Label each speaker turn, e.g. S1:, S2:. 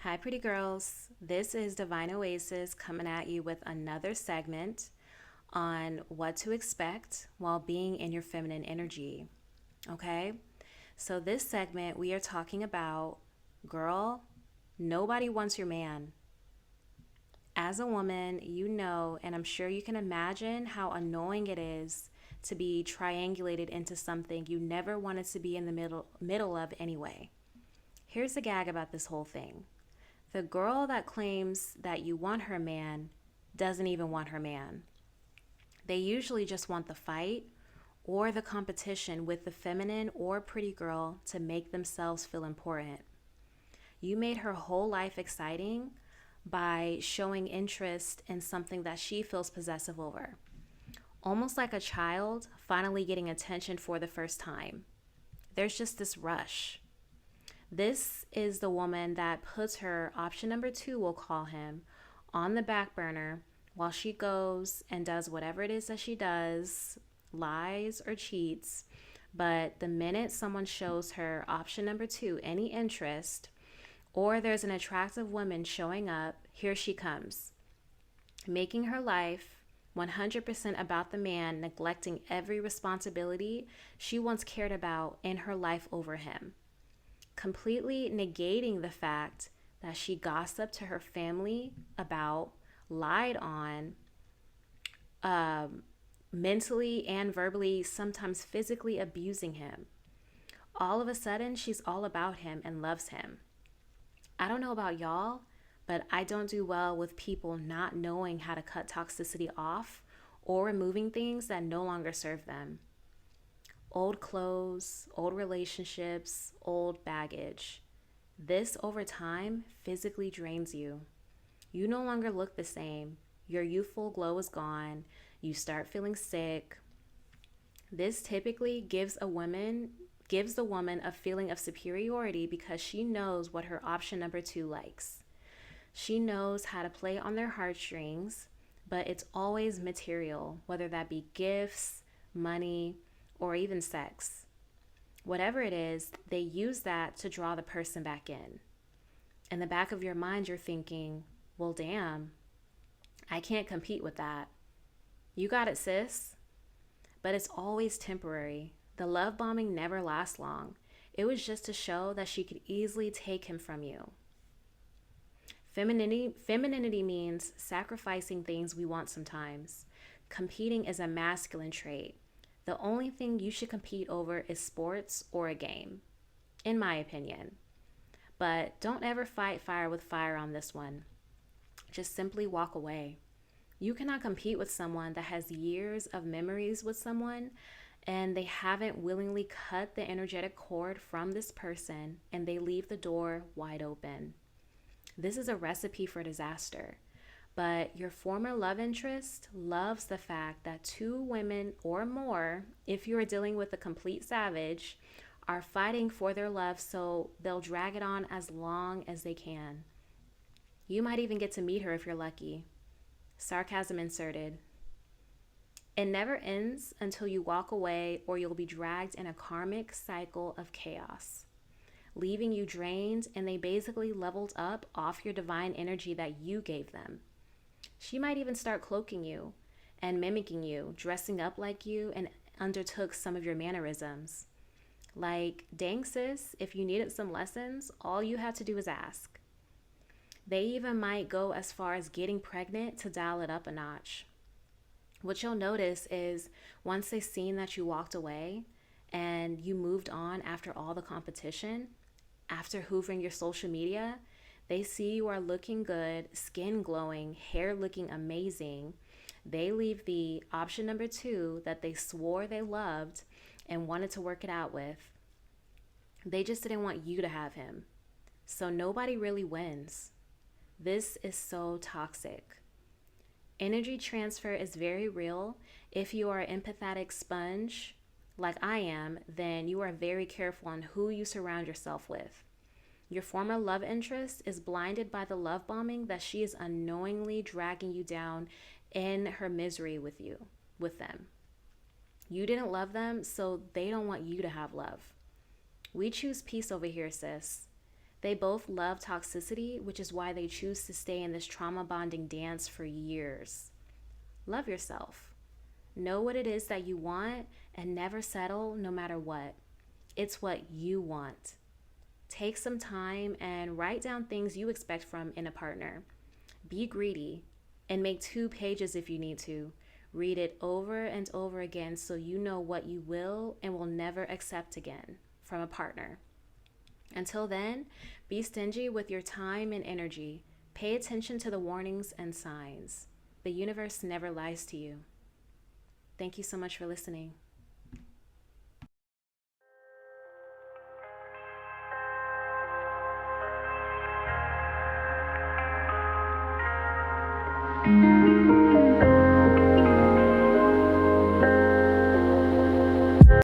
S1: Hi, pretty girls. This is Divine Oasis coming at you with another segment on what to expect while being in your feminine energy. Okay? So, this segment, we are talking about girl, nobody wants your man. As a woman, you know, and I'm sure you can imagine how annoying it is to be triangulated into something you never wanted to be in the middle of anyway. Here's the gag about this whole thing. The girl that claims that you want her man doesn't even want her man. They usually just want the fight or the competition with the feminine or pretty girl to make themselves feel important. You made her whole life exciting by showing interest in something that she feels possessive over. Almost like a child finally getting attention for the first time. There's just this rush. This is the woman that puts her option number two, we'll call him, on the back burner while she goes and does whatever it is that she does, lies or cheats. But the minute someone shows her option number two any interest, or there's an attractive woman showing up, here she comes, making her life 100% about the man, neglecting every responsibility she once cared about in her life over him, completely negating the fact that she gossiped to her family about, lied on, mentally and verbally, sometimes physically abusing him. All of a sudden, she's all about him and loves him. I don't know about y'all, but I don't do well with people not knowing how to cut toxicity off or removing things that no longer serve them. Old clothes, old relationships, old baggage. This over time physically drains you. You no longer look the same. Your youthful glow is gone. You start feeling sick. This typically gives the woman a feeling of superiority because she knows what her option number two likes. She knows how to play on their heartstrings, but it's always material, whether that be gifts, money, or even sex. Whatever it is, they use that to draw the person back in. In the back of your mind, you're thinking, well, damn, I can't compete with that. You got it, sis. But it's always temporary. The love bombing never lasts long. It was just to show that she could easily take him from you. Femininity means sacrificing things we want sometimes. Competing is a masculine trait. The only thing you should compete over is sports or a game, in my opinion. But don't ever fight fire with fire on this one. Just simply walk away. You cannot compete with someone that has years of memories with someone and they haven't willingly cut the energetic cord from this person and they leave the door wide open. This is a recipe for disaster. But your former love interest loves the fact that two women or more, if you are dealing with a complete savage, are fighting for their love, so they'll drag it on as long as they can. You might even get to meet her if you're lucky. Sarcasm inserted. It never ends until you walk away or you'll be dragged in a karmic cycle of chaos, leaving you drained, and they basically leveled up off your divine energy that you gave them. She might even start cloaking you and mimicking you, dressing up like you, and undertook some of your mannerisms. Like, dang sis, if you needed some lessons, all you have to do is ask. They even might go as far as getting pregnant to dial it up a notch. What you'll notice is once they've seen that you walked away and you moved on after all the competition, after hoovering your social media, they see you are looking good, skin glowing, hair looking amazing. They leave the option number two that they swore they loved and wanted to work it out with. They just didn't want you to have him. So nobody really wins. This is so toxic. Energy transfer is very real. If you are an empathetic sponge, like I am, then you are very careful on who you surround yourself with. Your former love interest is blinded by the love bombing that she is unknowingly dragging you down in her misery with them. You didn't love them, so they don't want you to have love. We choose peace over here, sis. They both love toxicity, which is why they choose to stay in this trauma bonding dance for years. Love yourself. Know what it is that you want and never settle no matter what. It's what you want. Take some time and write down things you expect from in a partner. Be greedy and make 2 pages if you need to. Read it over and over again so you know what you will and will never accept again from a partner. Until then, be stingy with your time and energy. Pay attention to the warnings and signs. The universe never lies to you. Thank you so much for listening.